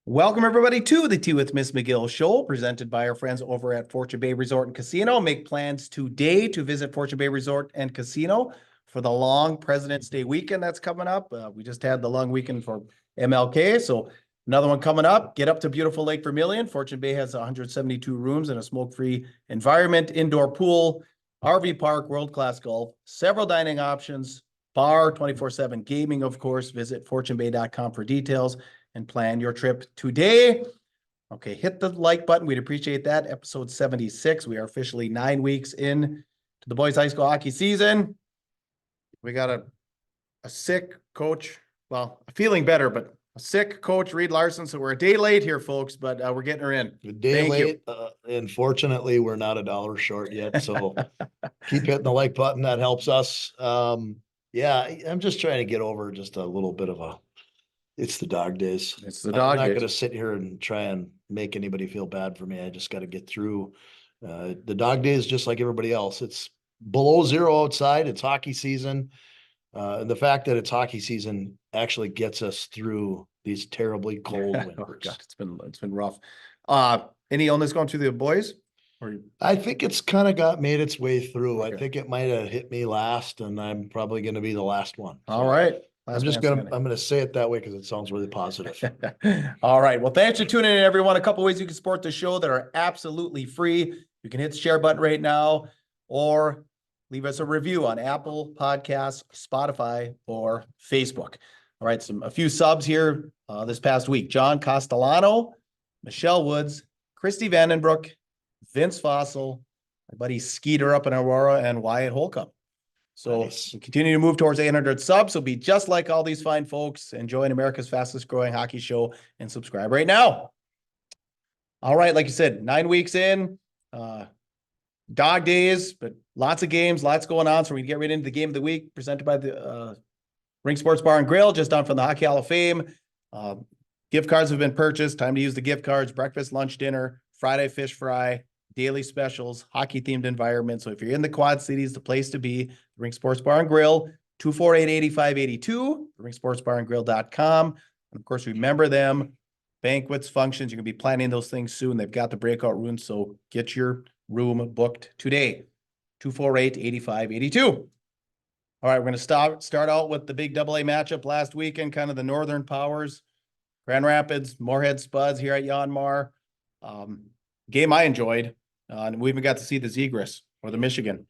Welcome everybody to the Tea with Ms McGill Show, presented by our friends over at Fortune Bay Resort and Casino. Make plans today to visit Fortune Bay Resort and Casino for the long President's Day weekend that's coming up. We just had the long weekend for MLK, so another one coming up. Get up to beautiful Lake Vermilion. Fortune Bay has 172 rooms and a smoke-free environment, indoor pool, RV park, world-class golf, several dining options, bar, 24/7 gaming, of course. Visit fortunebay.com for details and plan your trip today. Okay, hit the like button. We'd appreciate that. Episode 76. We are officially 9 weeks in to the boys high school hockey season. We got a sick coach. Well, feeling better, but a sick coach, Reed Larson. So we're a day late here, folks, but we're getting her in. A day late. And fortunately, we're not $1 short yet. So keep hitting the like button. That helps us. Yeah, I'm just trying to get over just a little bit of it's the dog days. It's the dog I'm not days. going to sit here and try and make anybody feel bad for me. I just got to get through the dog days just like everybody else. It's below zero outside. It's hockey season. And the fact that it's hockey season actually gets us through these terribly cold winters. Oh God, it's been rough. Any illness going through the boys? Or I think it's kind of made its way through. Okay. I think it might have hit me last, and I'm probably going to be the last one. All right. I'm going to say it that way because it sounds really positive. All right. Well, thanks for tuning in, everyone. A couple ways you can support the show that are absolutely free. You can hit the share button right now or leave us a review on Apple Podcasts, Spotify, or Facebook. All right. A few subs here this past week. John Castellano, Michelle Woods, Christy Vandenbroek, Vince Fossil, my buddy Skeeter up in Aurora, and Wyatt Holcomb. So Nice. We continue to move towards 800 subs. So be just like all these fine folks, enjoying America's fastest growing hockey show, and subscribe right now. All right. Like you said, 9 weeks in, dog days, but lots of games, lots going on. So we get right into the game of the week presented by the Rink Sports Bar and Grill, just down from the Hockey Hall of Fame. Gift cards have been purchased. Time to use the gift cards. Breakfast, lunch, dinner, Friday fish fry, daily specials, hockey themed environment. So if you're in the Quad Cities, the place to be, the Rink Sports Bar and Grill, 248-8582, rinksportsbarandgrill.com. And of course, remember them, banquets, functions, you're going to be planning those things soon. They've got the breakout rooms. So get your room booked today, 248-8582. All right, we're going to start out with the big AA matchup last weekend, kind of the Northern Powers, Grand Rapids, Moorhead Spuds here at Yanmar. Game I enjoyed. And we even got to see the Zegras or the Michigan.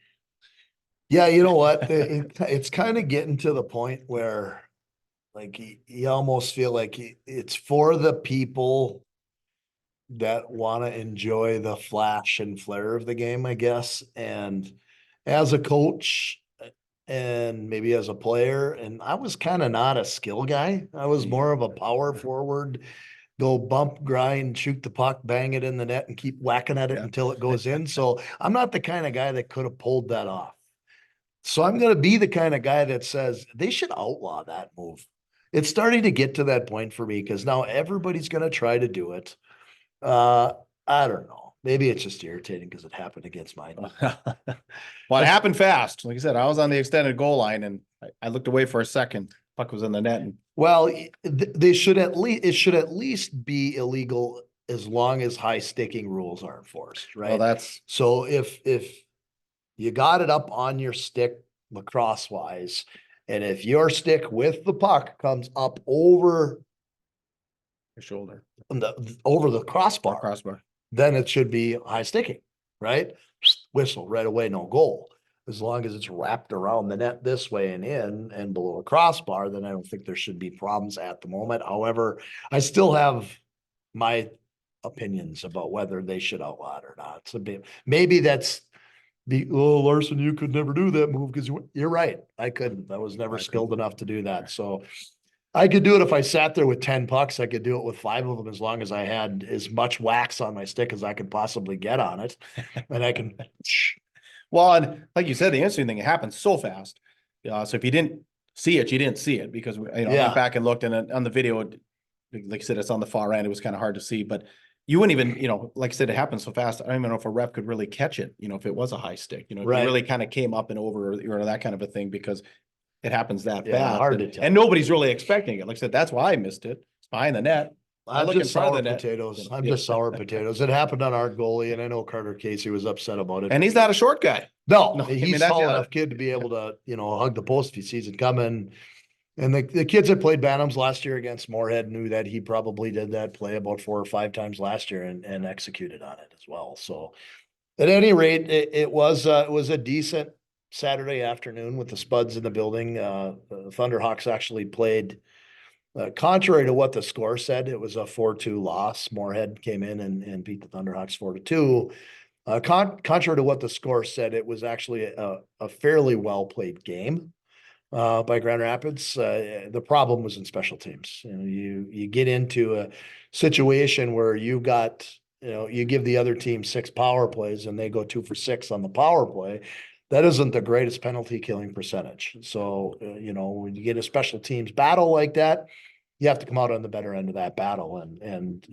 Yeah, you know what? It's kind of getting to the point where, like, you almost feel like it's for the people that want to enjoy the flash and flare of the game, I guess. And as a coach and maybe as a player, and I was kind of not a skill guy. I was more of a power forward. Go bump, grind, shoot the puck, bang it in the net, and keep whacking at it until it goes in. So I'm not the kind of guy that could have pulled that off. So I'm going to be the kind of guy that says they should outlaw that move. It's starting to get to that point for me because now everybody's going to try to do it. I don't know. Maybe it's just irritating because it happened against mine. Well, it happened fast. Like I said, I was on the extended goal line and I looked away for a second. Puck was in the net. And well, it should at least be illegal as long as high sticking rules are enforced, right? Well, so if you got it up on your stick lacrosse wise, and if your stick with the puck comes up over your shoulder, over the crossbar, then it should be high sticking, right? Whistle right away, no goal. As long as it's wrapped around the net this way and in and below a crossbar, then I don't think there should be problems at the moment. However, I still have my opinions about whether they should outlaw it or not. So maybe that's Larson, you could never do that move because you're right. I couldn't. I was never skilled enough to do that. So I could do it if I sat there with 10 pucks. I could do it with 5 of them as long as I had as much wax on my stick as I could possibly get on it. And I can. Well, and like you said, the interesting thing, it happened so fast. So if you didn't see it, you didn't see it because I went back and looked, and on the video, like I said, it's on the far end. It was kind of hard to see, but you wouldn't even, like I said, it happened so fast. I don't even know if a ref could really catch it. If it was a high stick, it really kind of came up and over or that kind of a thing because it happens that fast. Hard to tell. And nobody's really expecting it. Like I said, that's why I missed it. It's behind the net. I'm look in just front of sour the net. potatoes. I'm Yeah. just sour potatoes. It happened on our goalie, and I know Carter Casey was upset about it. And he's not a short guy. No, No, I he's mean, that's tall the other- enough kid to be able to, hug the post if he sees it coming. And the kids that played Bantams last year against Moorhead knew that he probably did that play about 4 or 5 times last year and executed on it as well. So at any rate, it was a decent Saturday afternoon with the Spuds in the building. The Thunderhawks actually played, contrary to what the score said, it was a 4-2 loss. Moorhead came in and beat the Thunderhawks 4-2. Contrary to what the score said, it was actually a fairly well played game by Grand Rapids. The problem was in special teams. You get into a situation where you've got, you give the other team 6 power plays and they go 2 for 6 on the power play. That isn't the greatest penalty killing percentage. So, when you get a special teams battle like that, you have to come out on the better end of that battle. And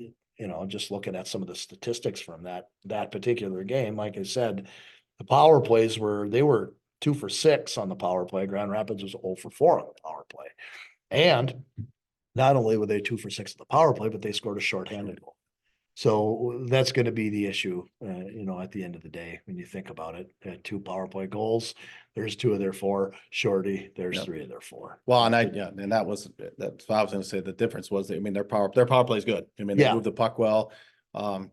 just looking at some of the statistics from that particular game, like I said, the power plays they were 2 for 6 on the power play. Grand Rapids was 0 for 4 on the power play. And not only were they 2 for 6 on the power play, but they scored a shorthanded goal. So that's going to be the issue, at the end of the day, when you think about it. 2 power play goals, there's 2 of their 4. Shorty, there's 3 of their 4. Well, and that's what I was going to say. The difference was, their power play is good. I mean, they move the puck well.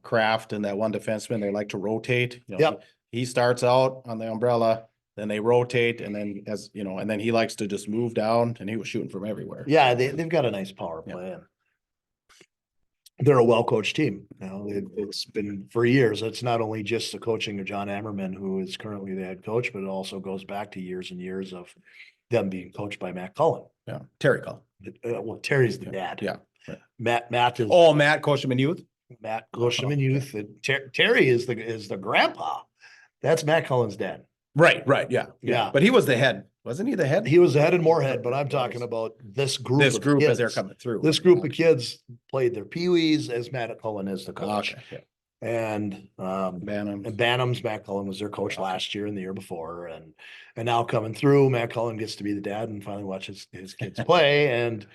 Kraft and that one defenseman, they like to rotate. Yep. He starts out on the umbrella, then they rotate, and then and then he likes to just move down, and he was shooting from everywhere. Yeah, they've got a nice power play. And they're a well-coached team. It's been for years. It's not only just the coaching of John Ammerman, who is currently the head coach, but it also goes back to years and years of them being coached by Matt Cullen. Yeah, Terry Cullen. Well, Terry's the dad. Yeah. Matt is. Oh, Matt coached him in youth. Matt coached him in youth. Terry is the grandpa. That's Matt Cullen's dad. Right. Yeah. But he was the head, wasn't he? The head. He was the head in Moorhead, but I'm talking about this group. This group as they're coming through. This group of kids played their peewees as Matt Cullen is the coach. Okay. Yeah. And Bantams, Matt Cullen was their coach last year and the year before, and now coming through, Matt Cullen gets to be the dad and finally watch his kids play and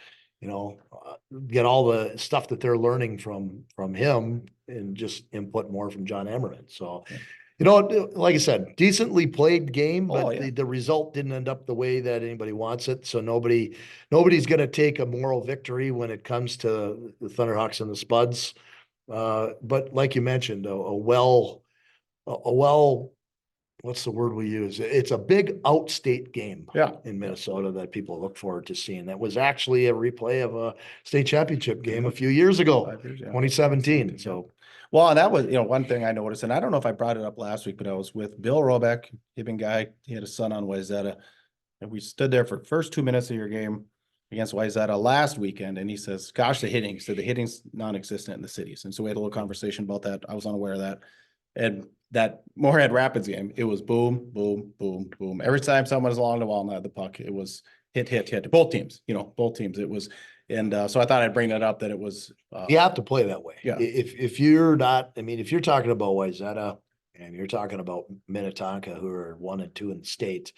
get all the stuff that they're learning from him and just input more from John Ammerman. So, like I said, decently played game, but the result didn't end up the way that anybody wants it. So nobody's going to take a moral victory when it comes to the Thunderhawks and the Spuds. But like you mentioned, what's the word we use? It's a big outstate game in Minnesota that people look forward to seeing. That was actually a replay of a state championship game a few years ago, 2017. So, well, and that was, one thing I noticed, and I don't know if I brought it up last week, but I was with Bill Robeck, Hibbing guy. He had a son on Wayzata, and we stood there for the first 2 minutes of your game against Wayzata last weekend, and he says, gosh, the hitting. He said the hitting's non-existent in the cities. And so we had a little conversation about that. I was unaware of that. And that Moorhead Rapids game, it was boom, boom, boom, boom. Every time someone was along the wall and had the puck, it was hit. Both teams, both teams. It was, and so I thought I'd bring that up, that it was. You have to play that way. Yeah. If you're not, if you're talking about Wayzata and you're talking about Minnetonka, who are 1 and 2 in the state,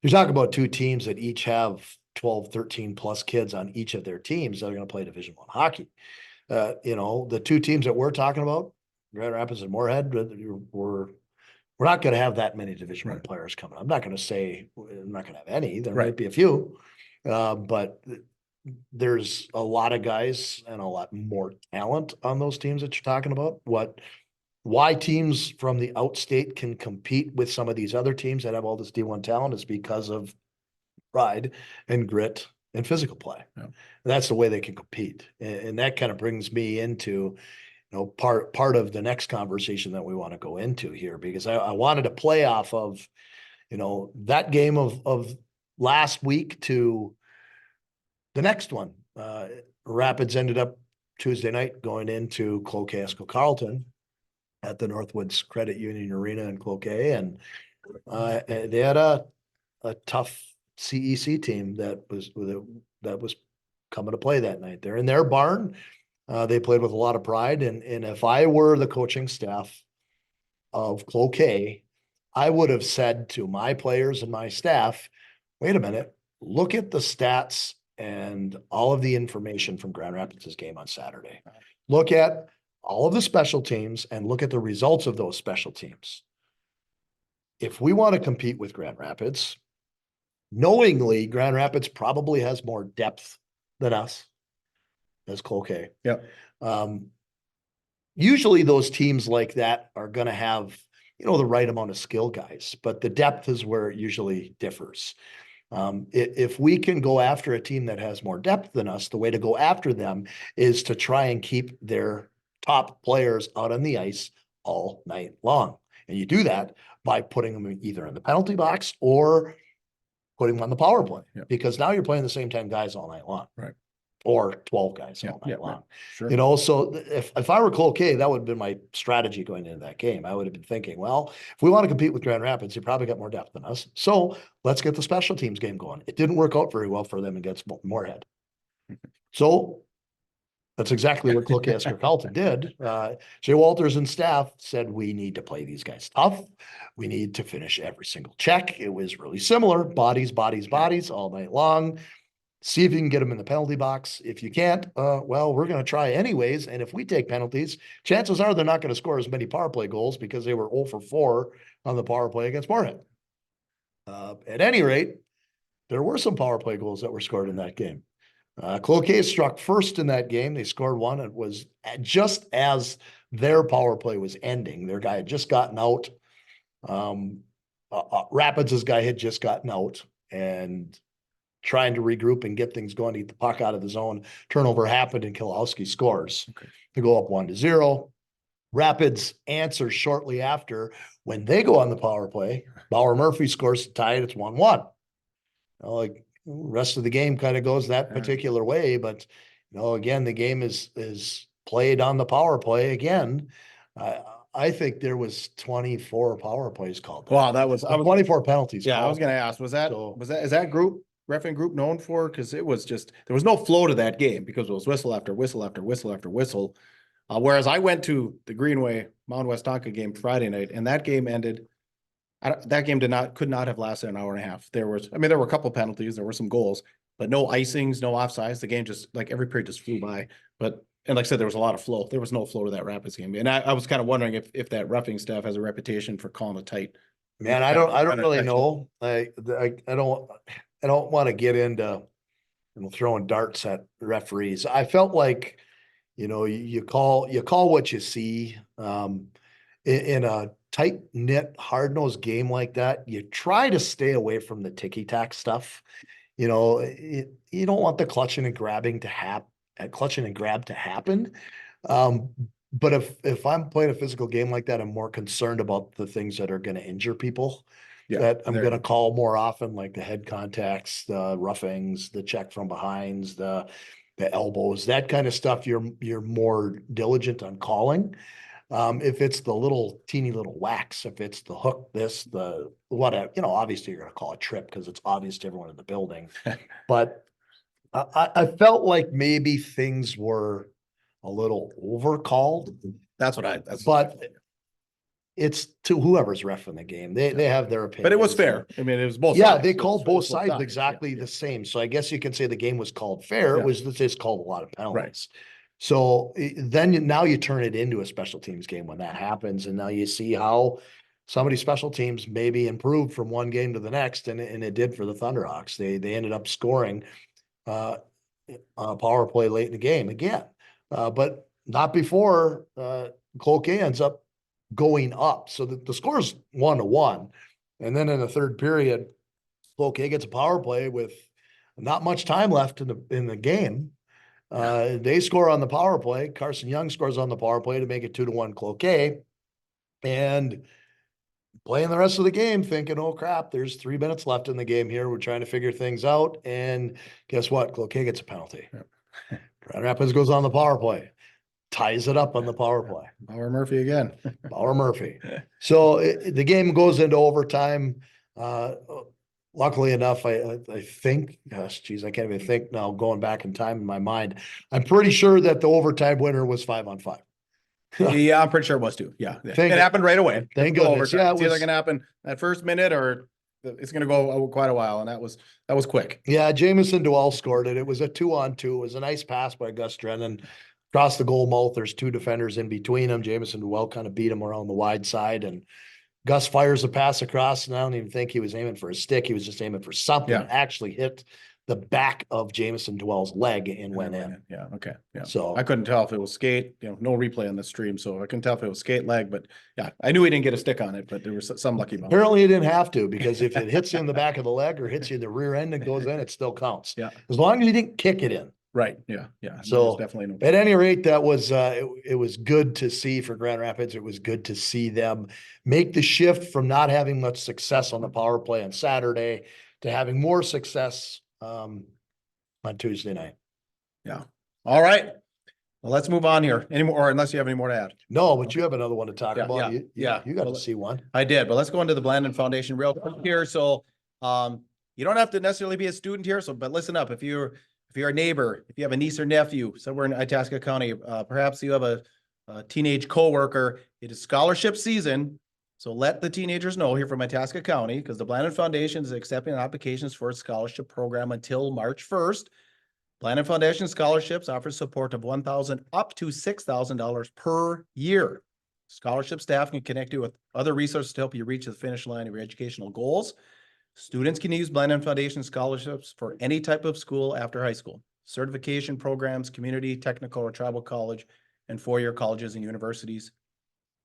you're talking about 2 teams that each have 12, 13 plus kids on each of their teams that are going to play Division I hockey. The 2 teams that we're talking about, Grand Rapids and Moorhead, we're not going to have that many Division I players coming. I'm not going to say I'm not going to have any. There might be a few, but there's a lot of guys and a lot more talent on those teams that you're talking about. Why teams from the outstate can compete with some of these other teams that have all this D1 talent is because of pride and grit and physical play. Yeah. That's the way they can compete. And that kind of brings me into, part of the next conversation that we want to go into here, because I wanted to play off of, that game of last week to the next one. Rapids ended up Tuesday night going into Cloquet Carleton at the Northwoods Credit Union Arena in Cloquet. And they had a tough CEC team that was coming to play that night. They're in their barn. They played with a lot of pride. And if I were the coaching staff of Cloquet, I would have said to my players and my staff, wait a minute, look at the stats and all of the information from Grand Rapids' game on Saturday. Look at all of the special teams and look at the results of those special teams. If we want to compete with Grand Rapids, knowingly, Grand Rapids probably has more depth than us as Cloquet. Yep. Usually those teams like that are going to have, the right amount of skill guys, but the depth is where it usually differs. If we can go after a team that has more depth than us, the way to go after them is to try and keep their top players out on the ice all night long. And you do that by putting them either in the penalty box or putting them on the power play, because now you're playing the same 10 guys all night long. Right. Or 12 guys all night long. Right. Sure. So if I were Cloquet, that would have been my strategy going into that game. I would have been thinking, well, if we want to compete with Grand Rapids, you probably got more depth than us. So let's get the special teams game going. It didn't work out very well for them against Moorhead. So that's exactly what Cloquet Carlton did. Jay Walters and staff said, we need to play these guys tough. We need to finish every single check. It was really similar. Bodies all night long. See if you can get them in the penalty box. If you can't, well, we're going to try anyways. And if we take penalties, chances are they're not going to score as many power play goals because they were 0 for 4 on the power play against Moorhead. At any rate, there were some power play goals that were scored in that game. Cloquet struck first in that game. They scored one. It was just as their power play was ending. Their guy had just gotten out. Rapids' guy had just gotten out and trying to regroup and get things going to get the puck out of the zone. Turnover happened and Kilowski scores to go up 1-0. Rapids answers shortly after when they go on the power play. Bauer Murphy scores to tie it. It's 1-1. Like the rest of the game kind of goes that particular way, but again, the game is played on the power play again. I think there was 24 power plays called. Wow, that was 24 penalties. Yeah, I was going to ask, is that refereeing group known for? Because it was just, there was no flow to that game because it was whistle after whistle after whistle after whistle. Whereas I went to the Greenway Mound West Tonka game Friday night, and that game ended. That game could not have lasted an hour and a half. There were a couple penalties, there were some goals, but no icings, no offsides. The game just, like, every period just flew by. And like I said, there was a lot of flow. There was no flow to that Rapids game. And I was kind of wondering if that roughing staff has a reputation for calling it tight. Man, I don't really know. I don't want to get into throwing darts at referees. I felt like, you call what you see. In a tight-knit, hard-nosed game like that, you try to stay away from the ticky-tack stuff. You don't want the clutching and grab to happen. But if I'm playing a physical game like that, I'm more concerned about the things that are going to injure people. That I'm going to call more often, like the head contacts, the roughings, the check from behinds, the elbows, that kind of stuff. You're more diligent on calling. If it's the teeny little whacks, if it's the hook, the whatever, obviously you're going to call a trip because it's obvious to everyone in the building. But I felt like maybe things were a little overcalled. But it's to whoever's ref in the game. They have their opinion. But it was fair. I mean, it was both sides. sides. They called both sides exactly the same. So I guess you can say the game was called fair. It was just called a lot of penalties. Right. So then now you turn it into a special teams game when that happens. And now you see how some of these special teams maybe improved from one game to the next. And it did for the Thunderhawks. They ended up scoring on a power play late in the game again. But not before Cloquet ends up going up. So the score's 1-1. And then in the third period, Cloquet gets a power play with not much time left in the game. They score on the power play. Carson Young scores on the power play to make it 2-1 Cloquet. And playing the rest of the game thinking, oh crap, there's 3 minutes left in the game here. We're trying to figure things out. And guess what? Cloquet gets a penalty. Grand Rapids goes on the power play. Ties it up on the power play. Bauer Murphy again. Bauer Murphy. So the game goes into overtime. Luckily enough, I think, gosh, geez, I can't even think now, going back in time in my mind. I'm pretty sure that the overtime winner was 5-on-5. Yeah, I'm pretty sure it was too. Yeah. It happened right away. Thank goodness. Yeah, it's either going to happen that first minute or it's going to go quite a while, and that was quick. Yeah, Jamison Dwell scored it. It was a 2-on-2. It was a nice pass by Gus Drennan. Across the goal mouth, there's two defenders in between them. Jamison Dwell kind of beat him around the wide side, and Gus fires a pass across, and I don't even think he was aiming for a stick. He was just aiming for something. Yeah. It actually hit the back of Jamison Dwell's leg and went in. Yeah. Okay. Yeah. So I couldn't tell if it was skate, no replay on the stream. So I couldn't tell if it was skate leg, but yeah, I knew he didn't get a stick on it, but there was some lucky bump. apparently he didn't have to, because if it hits you in the back of the leg or hits you in the rear end and goes in, it still counts. Yeah. As long as you didn't kick it in. Right. Yeah. Yeah. So definitely at any rate, that was it was good to see for Grand Rapids. It was good to see them make the shift from not having much success on the power play on Saturday to having more success on Tuesday night. Yeah. All right. Well, let's move on here. Any more, or unless you have any more to add? No, but you have another one to talk Yeah, about. yeah. You got Well, to see one. I did, but let's go into the Blandon Foundation real quick here. So, you don't have to necessarily be a student here. So, but listen up. If you're a neighbor, if you have a niece or nephew somewhere in Itasca County, perhaps you have a teenage coworker, it is scholarship season. So let the teenagers know here from Itasca County, because the Blandon Foundation is accepting applications for its scholarship program until March 1st. Blandon Foundation Scholarships offers support of $1,000 up to $6,000 per year. Scholarship staff can connect you with other resources to help you reach the finish line of your educational goals. Students can use Blandon Foundation scholarships for any type of school after high school, certification programs, community, technical, or tribal college, and four-year colleges and universities.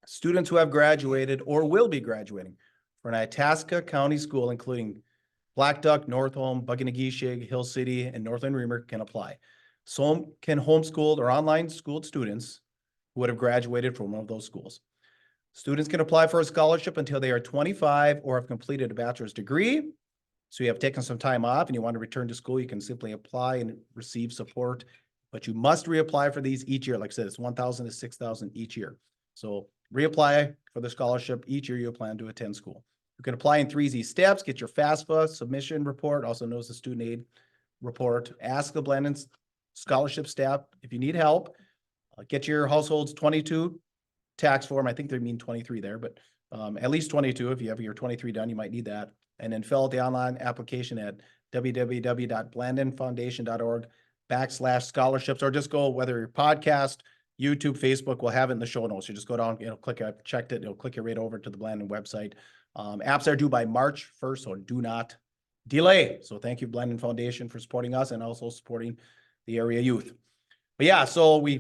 Students who have graduated or will be graduating for an Itasca County school, including Black Duck, North Home, Bugginagishig, Hill City, and Northland Reamer, can apply. So can homeschooled or online schooled students who would have graduated from one of those schools. Students can apply for a scholarship until they are 25 or have completed a bachelor's degree. So you have taken some time off and you want to return to school, you can simply apply and receive support, but you must reapply for these each year. Like I said, it's $1,000 to $6,000 each year. So reapply for the scholarship each year you plan to attend school. You can apply in 3 easy steps. Get your FAFSA submission report, also known as the student aid report. Ask the Blandon scholarship staff if you need help. Get your household's 22 tax form. I think they mean 23 there, but at least 22. If you have your 23 done, you might need that. And then fill out the online application at www.blandonfoundation.org/scholarships, or just go, whether your podcast, YouTube, Facebook, will have it in the show notes. You just go down, click, I've checked it. It'll click you right over to the Blandon website. Apps are due by March 1st, so do not delay. So thank you, Blandon Foundation, for supporting us and also supporting the area youth. But yeah, so we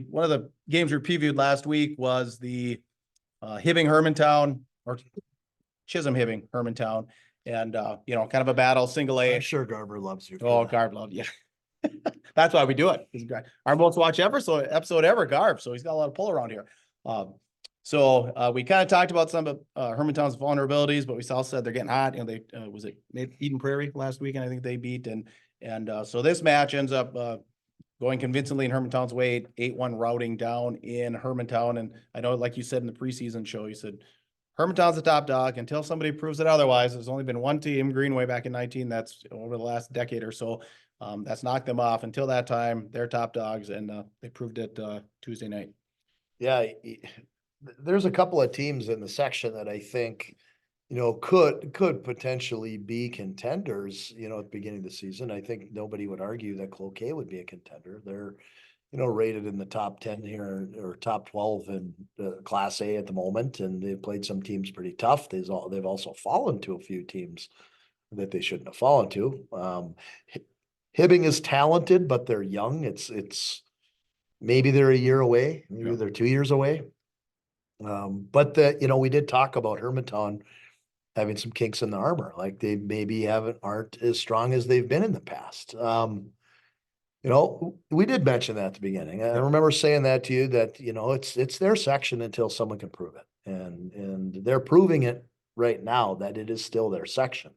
one of the games we previewed last week was the Hibbing Hermantown, or Chisholm Hibbing Hermantown, and kind of a battle, single A. I'm sure Garber loves you. Oh, Garb loved, yeah. That's why we do it. Our most watched episode ever, Garb. So he's got a lot of pull around here. So we kind of talked about some of Hermantown's vulnerabilities, but we also said they're getting hot. They was it Eden Prairie last weekend? I think they beat, and so this match ends up going convincingly in Hermantown's way, 8-1 routing down in Hermantown. And I know, like you said in the preseason show, you said Hermantown's the top dog until somebody proves it otherwise. There's only been one team, Greenway, back in 19. That's over the last decade or so. That's knocked them off. Until that time, they're top dogs, and they proved it Tuesday night. Yeah, there's a couple of teams in the section that I think, could potentially be contenders, at the beginning of the season. I think nobody would argue that Cloquet would be a contender. They're, rated in the top 10 here, or top 12 in Class A at the moment, and they've played some teams pretty tough. They've also fallen to a few teams that they shouldn't have fallen to. Hibbing is talented, but they're young. It's maybe they're a year away, maybe they're 2 years away. But we did talk about Hermantown having some kinks in the armor, like they maybe aren't as strong as they've been in the past. We did mention that at the beginning. I remember saying that to you, that, it's their section until someone can prove it. And they're proving it right now that it is still their section.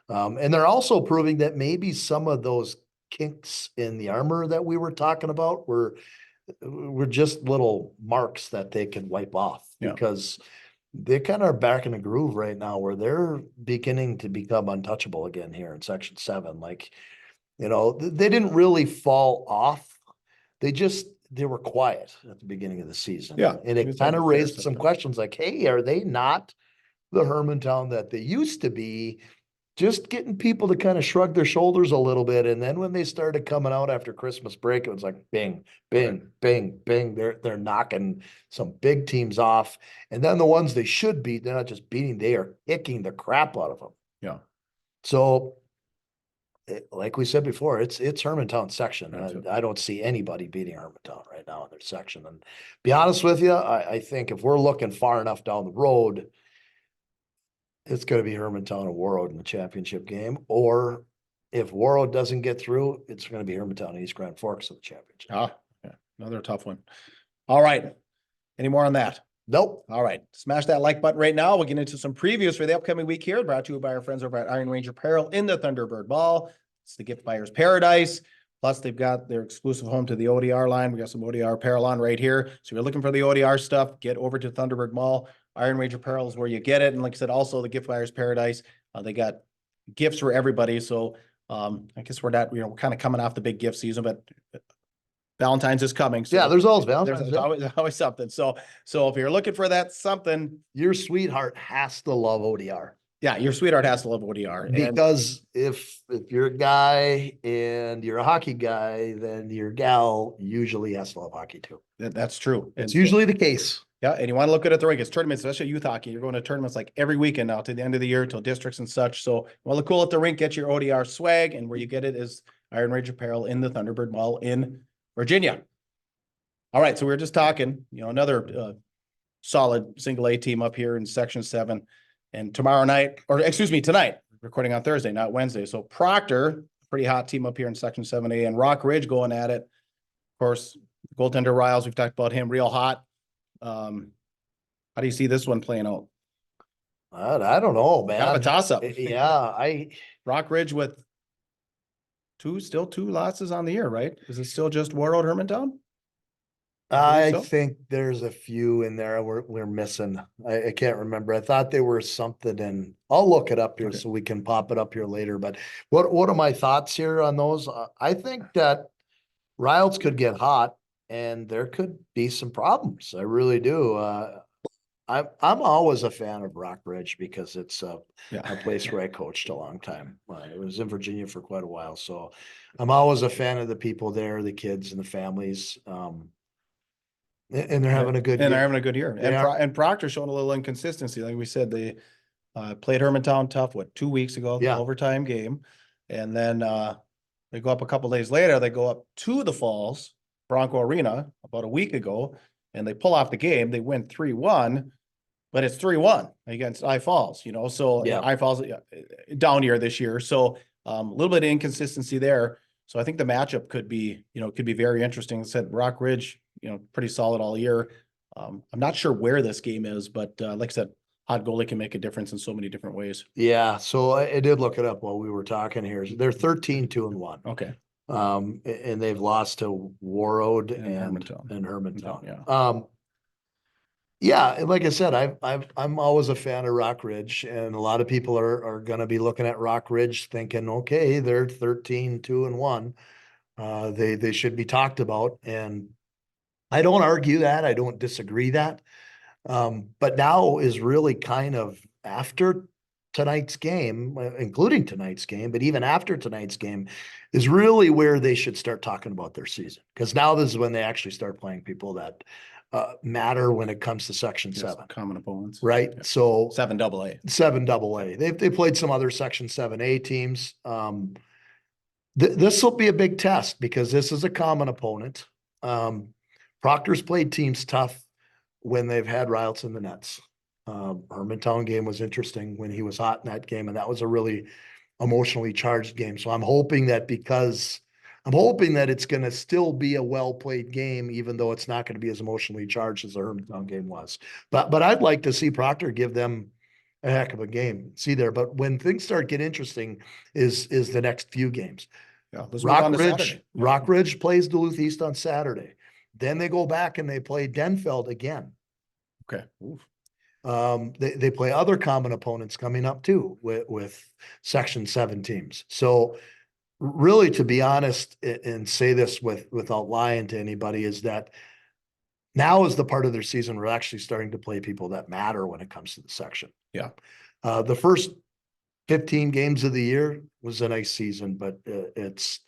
And they're also proving that maybe some of those kinks in the armor that we were talking about were just little marks that they can wipe off, because they kind of are back in a groove right now where they're beginning to become untouchable again here in Section 7. Like, they didn't really fall off. They were quiet at the beginning of the season. Yeah. And it kind of raised some questions like, hey, are they not the Hermantown that they used to be? just getting people to kind of shrug their shoulders a little bit. And then when they started coming out after Christmas break, it was like bing, bing, bing, bing. They're knocking some big teams off. And then the ones they should beat, they're not just beating, they are kicking the crap out of them. Yeah. So like we said before, it's Hermantown section. That's it. I don't see anybody beating Hermantown right now in their section. And be honest with you, I think if we're looking far enough down the road, it's going to be Hermantown or Warroad in the championship game. Or if Warroad doesn't get through, it's going to be Hermantown and East Grand Forks in the championship. Yeah. Another tough one. All right. Any more on that? Nope. All right. Smash that like button right now. We'll get into some previews for the upcoming week here, brought to you by our friends over at Iron Ranger Apparel in the Thunderbird Ball. It's the gift buyer's paradise. Plus, they've got their exclusive home to the ODR line. We got some ODR apparel on right here. So if you're looking for the ODR stuff, get over to Thunderbird Mall. Iron Ranger Apparel is where you get it. And like I said, also the gift buyer's paradise. They got gifts for everybody. So I guess we're we're kind of coming off the big gift season, but Valentine's is coming. So Yeah, there's always Valentine's. There's always something. So if you're looking for that something, your sweetheart has to love ODR. Yeah, your sweetheart has to love ODR. Because if you're a guy and you're a hockey guy, then your gal usually has to love hockey too. That's true. It's usually the case. Yeah, and you want to look good at the rink. It's tournaments, especially youth hockey. You're going to tournaments like every weekend now to the end of the year, till districts and such. So, well, look cool at the rink, get your ODR swag, and where you get it is Iron Ranger Apparel in the Thunderbird Mall in Virginia. All right, so we were just talking, another solid single A team up here in Section 7. And tonight, recording on Thursday, not Wednesday. So Proctor, pretty hot team up here in Section 7A, and Rock Ridge going at it. Of course, goaltender Riles, we've talked about him, real hot. How do you see this one playing out? I don't know, man. Kind of a toss-up. Yeah, Rock Ridge with two losses on the year, right? Is it still just Warroad Hermantown? I think there's a few in there we're missing. I can't remember. I thought there were something, and I'll look it up here so we can pop it up here later. But what are my thoughts here on those? I think that Riles could get hot and there could be some problems. I really do. I'm always a fan of Rock Ridge because it's a place where I coached a long time. I was in Virginia for quite a while, so I'm always a fan of the people there, the kids and the families. And they're having a good year. They're having a good year. And Proctor showing a little inconsistency. Like we said, they played Hermantown tough, 2 weeks ago, the overtime game. And then they go up a couple days later, they go up to the Falls, Bronco Arena, about a week ago, and they pull off the game. They win 3-1, but it's 3-1 against I Falls, So I Falls down here this year. So a little bit of inconsistency there. So I think the matchup could be very interesting. I said Rock Ridge, pretty solid all year. I'm not sure where this game is, but like I said, hot goalie can make a difference in so many different ways. Yeah. So I did look it up while we were talking here. They're 13-2-1. Okay. And they've lost to Warroad and Hermantown. Yeah. Like I said, I'm always a fan of Rock Ridge, and a lot of people are going to be looking at Rock Ridge thinking, okay, they're 13-2-1. They should be talked about. And I don't argue that. I don't disagree that. But now is really kind of after tonight's game, including tonight's game, but even after tonight's game is really where they should start talking about their season. Because now this is when they actually start playing people that matter when it comes to Section 7. Common opponents. Right. Yeah. So 7 AA. 7 AA. They played some other Section 7A teams. This will be a big test because this is a common opponent. Proctor's played teams tough when they've had Riles in the nets. Hermantown game was interesting when he was hot in that game, and that was a really emotionally charged game. So I'm hoping that it's going to still be a well-played game, even though it's not going to be as emotionally charged as the Hermantown game was. But I'd like to see Proctor give them a heck of a game. See there. But when things start getting interesting is the next few games. Yeah, Rock Ridge plays Duluth East on Saturday. Then they go back and they play Denfeld again. Okay. They play other common opponents coming up too with Section 7 teams. So really, to be honest, and say this without lying to anybody, is that now is the part of their season we're actually starting to play people that matter when it comes to the section. Yeah. The first 15 games of the year was a nice season, but it's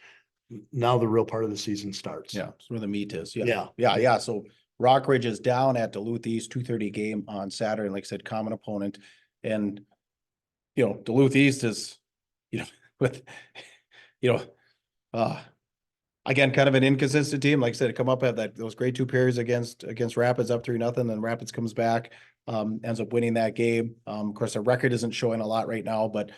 now the real part of the season starts. Yeah, that's where the meat is. Yeah. Yeah. So Rockridge is down at Duluth East, 2:30 game on Saturday. Like I said, common opponent. And, Duluth East is, with, you know, again, kind of an inconsistent team. Like I said, come up at those grade 2 periods against Rapids up 3-0, then Rapids comes back, ends up winning that game. Of course, their record isn't showing a lot right now, but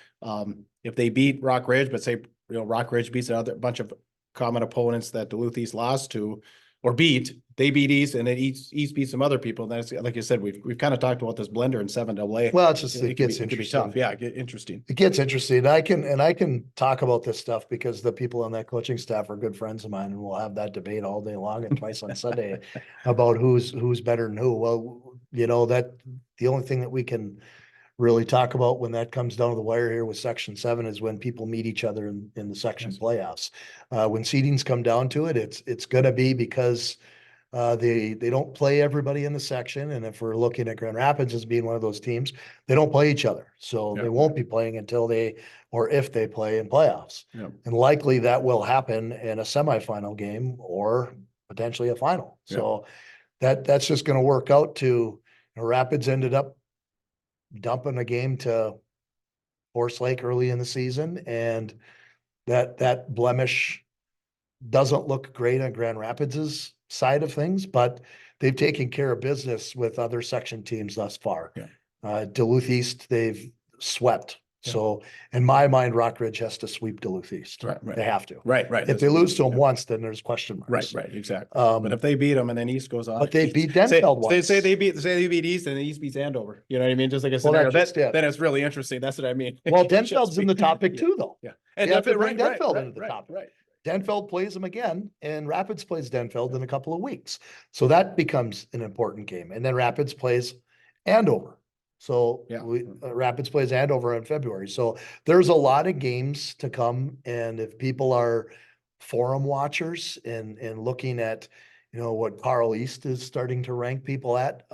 if they beat Rockridge, but say Rockridge beats another bunch of common opponents that Duluth East lost to or they beat East, and then East beat some other people. That's like you said, we've kind of talked about this blender in 7AA. Well, it's just it gets could be interesting. tough. Yeah, interesting. It gets interesting. I can talk about this stuff because the people on that coaching staff are good friends of mine, and we'll have that debate all day long and twice on Sunday about who's better than who. Well, that the only thing that we can really talk about when that comes down to the wire here with Section 7 is when people meet each other in the section playoffs. When seedings come down to it, it's going to be because they don't play everybody in the section, and if we're looking at Grand Rapids as being one of those teams, they don't play each other, so they won't be playing until if they play in playoffs, and likely that will happen in a semifinal game or potentially a final. So that's just going to work out to Rapids ended up dumping a game to Forest Lake early in the season, and that blemish doesn't look great on Grand Rapids's side of things, but they've taken care of business with other section teams thus far. Duluth East, they've swept. So in my mind, Rockridge has to sweep Duluth East. Right. They have to. Right. If they lose to them once, then there's question marks. Right. Exactly. But if they beat them and then East goes on, but they beat Denfeld once. Say they beat East and then East beats Andover. You know what I mean? Just like a scenario. Then it's really interesting. That's what I mean. Well, Denfeld's in the topic too, though. Yeah. And Denfeld into the topic. Right. Denfeld plays them again, and Rapids plays Denfeld in a couple of weeks. So that becomes an important game. And then Rapids plays Andover. So Rapids plays Andover in February. So there's a lot of games to come. And if people are forum watchers and looking at, what Carl East is starting to rank people at,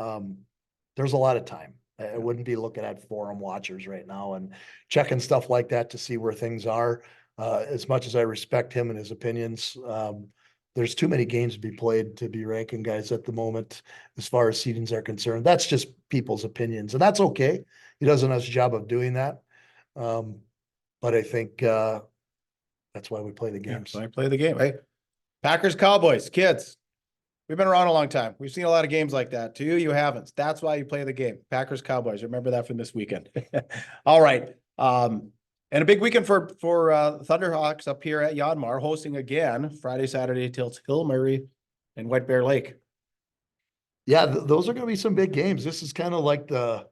there's a lot of time. I wouldn't be looking at forum watchers right now and checking stuff like that to see where things are. As much as I respect him and his opinions, there's too many games to be played to be ranking guys at the moment as far as seedings are concerned. That's just people's opinions, and that's okay. He does a nice job of doing that. But I think that's why we play the games. I play the game. Hey, Packers, Cowboys, kids. We've been around a long time. We've seen a lot of games like that. To you haven't. That's why you play the game. Packers, Cowboys. Remember that from this weekend. All right. And a big weekend for Thunderhawks up here at Yanmar, hosting again Friday, Saturday till Hill Murray and White Bear Lake. Yeah, those are going to be some big games. This is kind of like the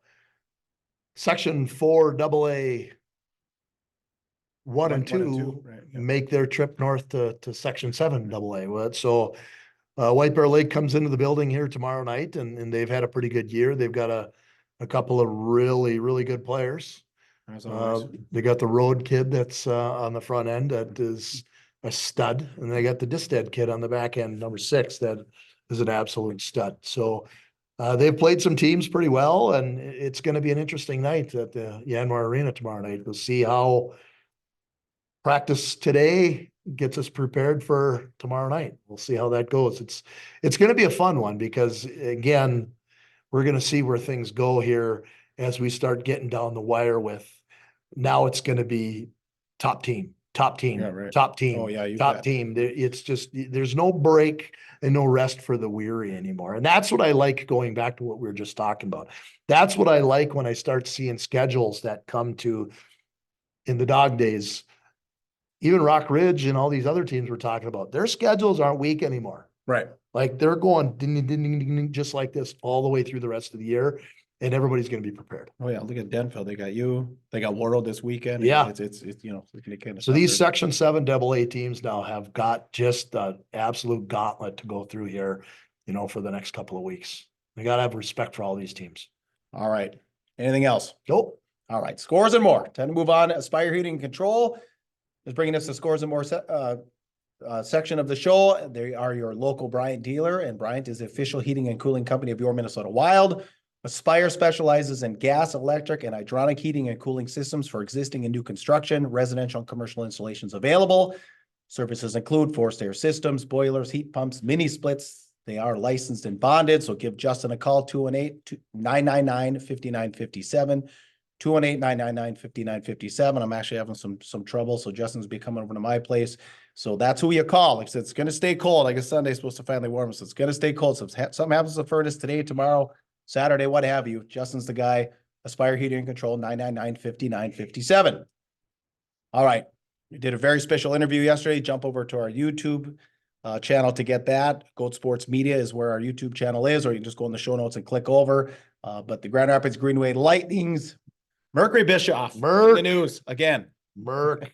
Section 4 AA 1 and 2 make their trip north to Section 7 AA. So White Bear Lake comes into the building here tomorrow night, and they've had a pretty good year. They've got a couple of really, really good players. They got the road kid that's on the front end that is a stud, and they got the Distad kid on the back end, number 6, that is an absolute stud. So they've played some teams pretty well, and it's going to be an interesting night at the Yanmar Arena tomorrow night. We'll see how practice today gets us prepared for tomorrow night. We'll see how that goes. It's going to be a fun one because, again, we're going to see where things go here as we start getting down the wire with. Now it's going to be top team. Top team. Oh, yeah, top team. It's just, there's no break and no rest for the weary anymore. And that's what I like, going back to what we were just talking about. That's what I like when I start seeing schedules that come to, in the dog days, even Rock Ridge and all these other teams we're talking about, their schedules aren't weak anymore. Right. Like they're going ding, ding, ding, ding, ding, just like this all the way through the rest of the year. And everybody's going to be prepared. Oh yeah, look at Denfeld. They got you. They got World this weekend. Yeah, it's kind of. So these Section 7 AA teams now have got just an absolute gauntlet to go through here, for the next couple of weeks. We got to have respect for all these teams. All right. Anything else? Nope. All right. Scores and more. Time to move on. Aspire Heating and Control is bringing us the Scores and More section of the show. They are your local Bryant dealer, and Bryant is the official heating and cooling company of your Minnesota Wild. Aspire specializes in gas, electric, and hydronic heating and cooling systems for existing and new construction, residential and commercial installations available. Services include forced air systems, boilers, heat pumps, mini splits. They are licensed and bonded, so give Justin a call, 218-999-5957, 218-999-5957. I'm actually having some trouble, so Justin's be coming over to my place. So that's who you call. Like I said, it's going to stay cold. I guess Sunday's supposed to finally warm, so it's going to stay cold. So if something happens to the furnace today, tomorrow, Saturday, what have you, Justin's the guy. Aspire Heating and Control, 999-5957. All right. We did a very special interview yesterday. Jump over to our YouTube channel to get that. Goat Sports Media is where our YouTube channel is, or you can just go in the show notes and click over. But the Grand Rapids Greenway Lightnings, Mercury Bischoff, in the news again. Merc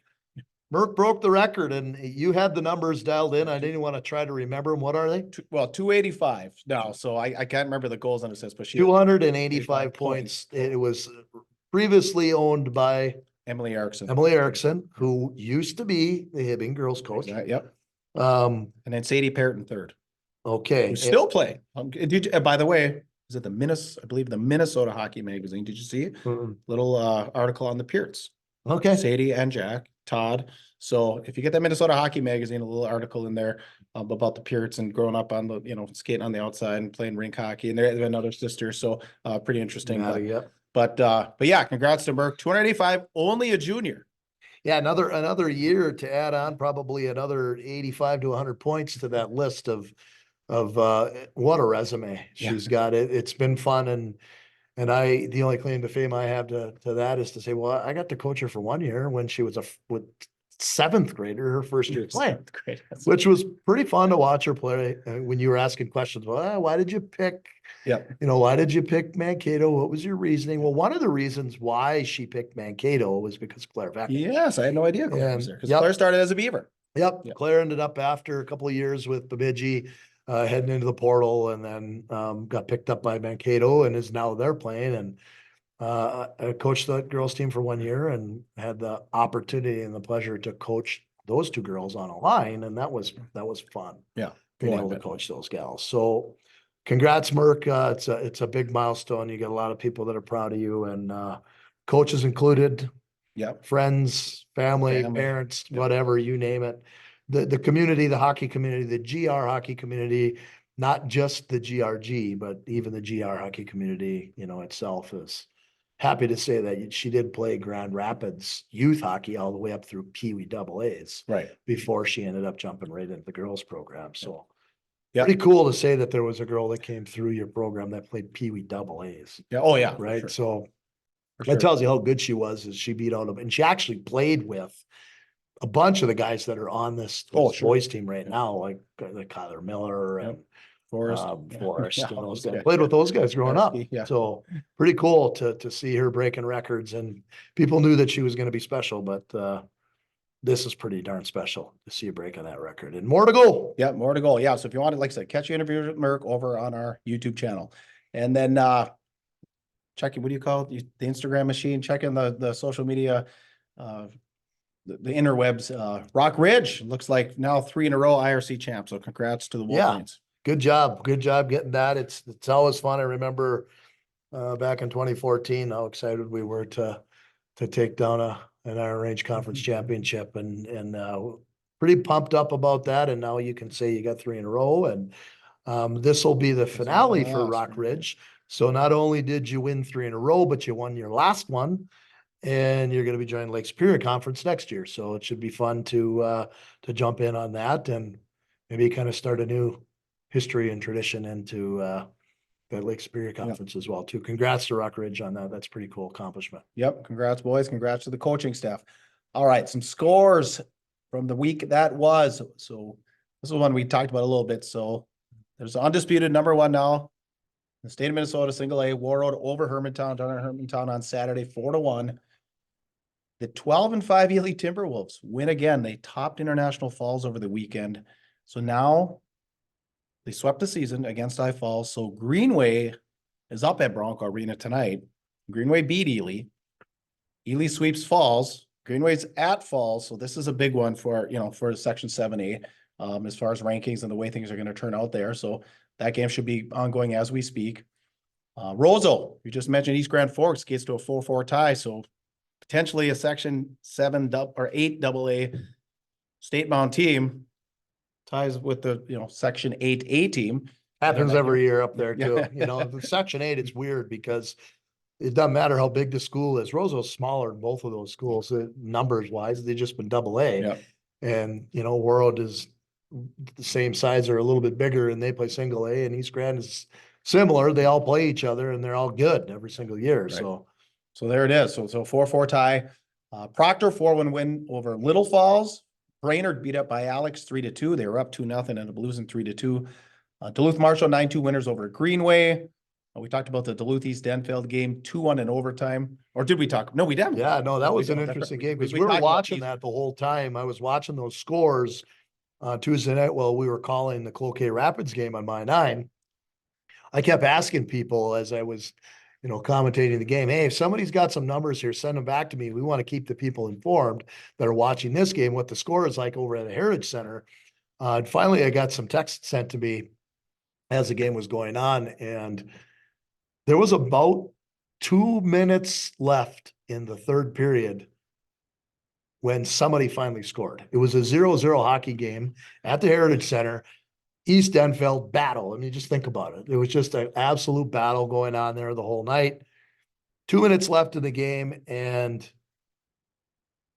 broke the record, and you had the numbers dialed in. I didn't want to try to remember them. What are they? Well, 285 now, so I can't remember the goals on it says, but she 285 points. It was previously owned by Emily Erickson, who used to be the Hibbing girls coach. Yep. And then Sadie Parrott in third. Okay. Who's still playing. By the way, is it I believe the Minnesota Hockey Magazine. Did you see it? Little article on the Pearts. Okay. Sadie and Jack, Todd. So if you get that Minnesota Hockey Magazine, a little article in there about the Pearts and growing up on the, skating on the outside and playing rink hockey, and they have another sister. So pretty interesting. But yeah, congrats to Merck. 285, only a junior. Yeah, another year to add on, probably another 85 to 100 points to that list of what a resume she's got. It's been fun, and the only claim to fame I have to that is to say, well, I got to coach her for 1 year when she was with seventh grader, her first year playing, which was pretty fun to watch her play. When you were asking questions, well, why did you pick? Yeah. Why did you pick Mankato? What was your reasoning? Well, one of the reasons why she picked Mankato was because Claire Vector. Yes, I had no idea Claire was there, because Claire started as a Beaver. Yep. Claire ended up after a couple of years with Bemidji, heading into the portal, and then got picked up by Mankato and is now there playing. And I coached the girls team for 1 year and had the opportunity and the pleasure to coach those two girls on a line. And that was fun. Yeah. Being able to coach those gals. So congrats, Merck. It's a big milestone. You got a lot of people that are proud of you, and coaches included. Yep. Friends, family, parents, whatever, you name it. The community, the hockey community, the GR hockey community, not just the GRG, but even the GR hockey community, itself is happy to say that she did play Grand Rapids youth hockey all the way up through Pee Wee AA before she ended up jumping right into the girls program. So pretty cool to say that there was a girl that came through your program that played Pee Wee AAs. Yeah. Oh yeah. Right. Sure. So that tells you how good she was, as she beat out of, and she actually played with a bunch of the guys that are on this boys team right now, like Kyler Miller and Forrest and those guys. Played with those guys growing up. So pretty cool to see her breaking records, and people knew that she was going to be special, but this is pretty darn special to see you breaking that record, and more to go. Yeah, more to go. Yeah. So if you want to, like I said, catch your interview with Merck over on our YouTube channel, and then checking, what do you call it? The Instagram machine, checking the social media, the interwebs. Rock Ridge looks like now 3 in a row IRC champ. So congrats to the Wolverines. Good job getting that. It's always fun. I remember back in 2014 how excited we were to take down an Iron Range Conference championship, and pretty pumped up about that. And now you can say you got 3 in a row, and this will be the finale for Rock Ridge. So not only did you win 3 in a row, but you won your last one, and you're going to be joining Lake Superior Conference next year. So it should be fun to jump in on that, and maybe kind of start a new history and tradition into that Lake Superior Conference as well too. Congrats to Rock Ridge on that. That's a pretty cool accomplishment. Yep. Congrats, boys. Congrats to the coaching staff. All right. Some scores from the week that was. So this is one we talked about a little bit. So there's undisputed number 1 now. The state of Minnesota, single A, Warroad over Hermantown, down at Hermantown on Saturday, 4-1. The 12-5 Ely Timberwolves win again. They topped International Falls over the weekend. So now they swept the season against I Falls. So Greenway is up at Bronco Arena tonight. Greenway beat Ely. Ely sweeps Falls. Greenway's at Falls. So this is a big one for Section 7A as far as rankings and the way things are going to turn out there. So that game should be ongoing as we speak. Roseau, you just mentioned East Grand Forks gets to a 4-4 tie. So potentially a section 7 or 8 AA state bound team ties with the, section 8A team. Happens every year up there too. Yeah. You know, the section 8, it's weird because it doesn't matter how big the school is. Roseau's smaller than both of those schools, numbers wise. They've just been AA. Yeah. And, World is the same size or a little bit bigger, and they play single A, and East Grand is similar. They all play each other and they're all good every single year. Right. So there it is. So 4-4 tie. Proctor 4-1 win over Little Falls. Brainerd beat up by Alex 3-2. They were up 2-0 and ended up losing 3-2. Duluth Marshall 9-2 winners over Greenway. We talked about the Duluth East Denfeld game, 2-1 in overtime. Or did we talk? No, we didn't. yeah, no, that was an interesting game because we were watching that the whole time. I was watching those scores Tuesday night while we were calling the Cloquet Rapids game on My 9. I kept asking people as I was, commentating the game, hey, if somebody's got some numbers here, send them back to me. We want to keep the people informed that are watching this game, what the score is like over at the Heritage Center. And finally, I got some text sent to me as the game was going on, and there was about 2 minutes left in the third period when somebody finally scored. It was a 0-0 hockey game at the Heritage Center. East Denfeld battle. I mean, just think about it. It was just an absolute battle going on there the whole night. 2 minutes left in the game, and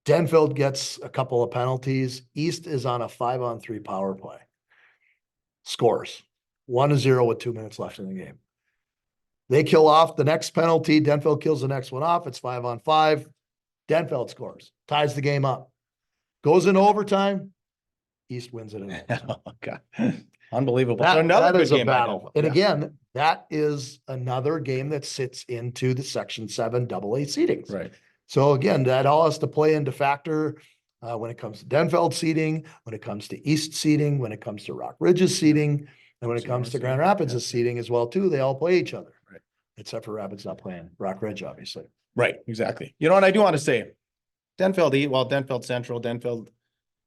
Denfeld gets a couple of penalties. East is on a 5-on-3 power play. Scores 1-0 with 2 minutes left in the game. They kill off the next penalty. Denfeld kills the next one off. It's 5-on-5. Denfeld scores, ties the game up, goes into overtime. East wins it in overtime. Oh, God. Unbelievable. That is a battle. And again, that is another game that sits into the Section 7 AA seedings. Right. So again, that all has to play into factor when it comes to Denfeld seeding, when it comes to East seeding, when it comes to Rock Ridge's seeding, and when it comes to Grand Rapids' seeding as well too. They all play each other. Right. Except for Rapids not playing Rock Ridge, obviously. Right, exactly. And I do want to say Denfeld Central, Denfeld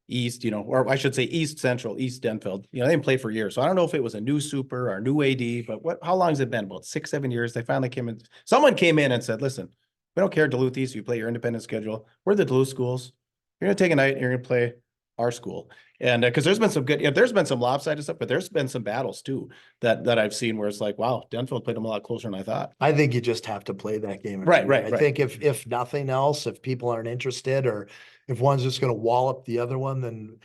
East, or I should say East Central, East Denfeld, they didn't play for years. So I don't know if it was a new super or new AD, but how long has it been? About 6-7 years. They finally came in. Someone came in and said, listen, we don't care Duluth East, you play your independent schedule. We're the Duluth schools. You're going to take a night and you're going to play our school. And because there's been some good, there's been some lopsided stuff, but there's been some battles too that I've seen where it's like, wow, Denfeld played them a lot closer than I thought. I think you just have to play that game. Right. I think if nothing else, if people aren't interested, or if one's just going to wallop the other one, then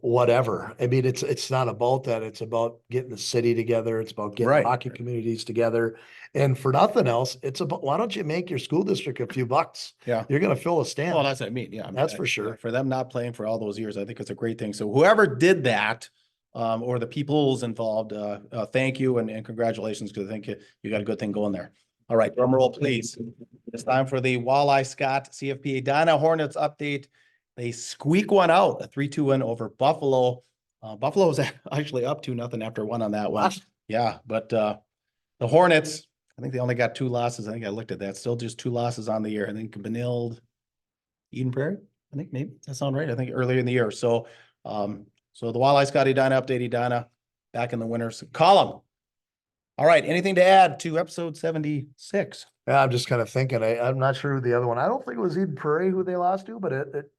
whatever. I mean, it's not about that. It's about getting the city together. It's about getting hockey communities together. And for nothing else, it's about, why don't you make your school district a few bucks? Yeah. You're going to fill a stand. Well, that's what I mean. Yeah. That's for sure. For them not playing for all those years, I think it's a great thing. So whoever did that, or the people's involved, thank you and congratulations, because I think you got a good thing going there. All right, drum roll, please. It's time for the Walleye Scott CFPA Edina Hornets update. They squeak one out, a 3-2 win over Buffalo. Buffalo was actually up 2-0 after one on that one. Yeah, but the Hornets, I think they only got 2 losses. I think I looked at that. Still just 2 losses on the year. I think Benilde, Eden Prairie. I think maybe that sounds right. I think earlier in the year. So, so the Walleye Scott Edina update, Edina back in the winners column. All right. Anything to add to episode 76? Yeah, I'm just kind of thinking. I'm not sure who the other one. I don't think it was Eden Prairie who they lost to, but it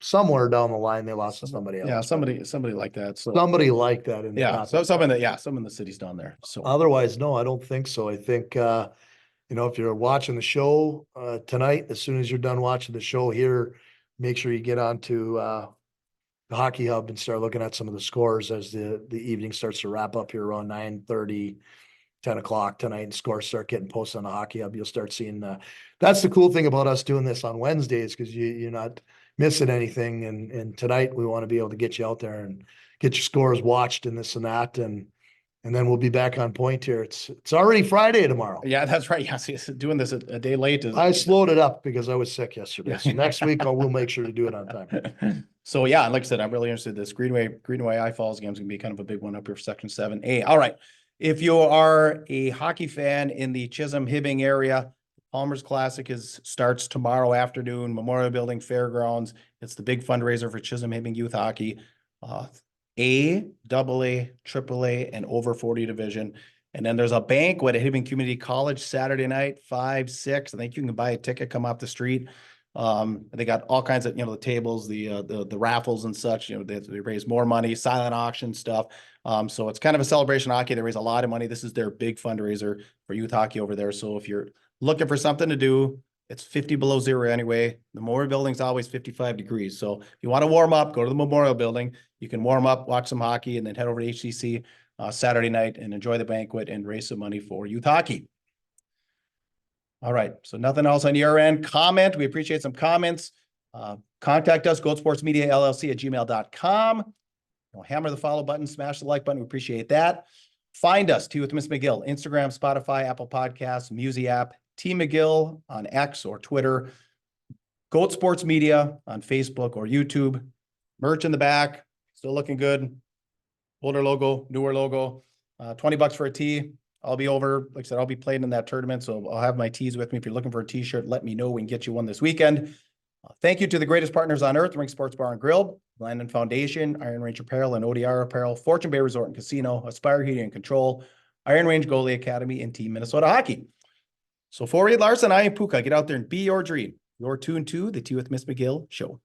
somewhere down the line they lost to somebody else. Yeah, somebody like that. So somebody like that in the so some in the cities down there. So otherwise, no, I don't think so. I think if you're watching the show tonight, as soon as you're done watching the show here, make sure you get onto the Hockey Hub and start looking at some of the scores as the evening starts to wrap up here around 9:30. 10 o'clock tonight, and scores start getting posted on the Hockey Hub. You'll start seeing that's the cool thing about us doing this on Wednesdays, because you're not missing anything. And tonight we want to be able to get you out there and get your scores watched and this and that. And then we'll be back on point here. It's already Friday tomorrow. Yeah, that's right. Yeah, doing this a day late. I slowed it up because I was sick yesterday. So next week we'll make sure to do it on time. So yeah, like I said, I'm really interested in this Greenway I Falls game is gonna be kind of a big one up here for Section 7A. All right. If you are a hockey fan in the Chisholm-Hibbing area, Palmer's Classic starts tomorrow afternoon, Memorial Building Fairgrounds. It's the big fundraiser for Chisholm-Hibbing youth hockey. A, AA, AAA, and over 40 division. And then there's a banquet at Hibbing Community College Saturday night, 5, 6. I think you can buy a ticket, come off the street. They got all kinds of, the tables, the raffles and such, they raise more money, silent auction stuff. So it's kind of a celebration of hockey. They raise a lot of money. This is their big fundraiser for youth hockey over there. So if you're looking for something to do, it's 50 below zero anyway. The Memorial Building's always 55 degrees. So if you want to warm up, go to the Memorial Building. You can warm up, watch some hockey, and then head over to HCC Saturday night and enjoy the banquet and raise some money for youth hockey. All right. So nothing else on your end. Comment. We appreciate some comments. Contact us, Goatsportsmediallc at gmail.com. Hammer the follow button, smash the like button. We appreciate that. Find us, Tea with Ms. McGill, Instagram, Spotify, Apple Podcasts, Musi app, T McGill on X or Twitter, Goat Sports Media on Facebook or YouTube. Merch in the back, still looking good. Older logo, newer logo, $20 for a tee. I'll be over, like I said, I'll be playing in that tournament, so I'll have my tees with me. If you're looking for a t-shirt, let me know. We can get you one this weekend. Thank you to the greatest partners on earth, Ring Sports Bar and Grill, Landon Foundation, Iron Range Apparel and ODR Apparel, Fortune Bay Resort and Casino, Aspire Heating and Control, Iron Range Goalie Academy, and Team Minnesota Hockey. So for Reed Larson, I am Puka. Get out there and be your dream. You're tuned to the Tea with Ms. McGill Show.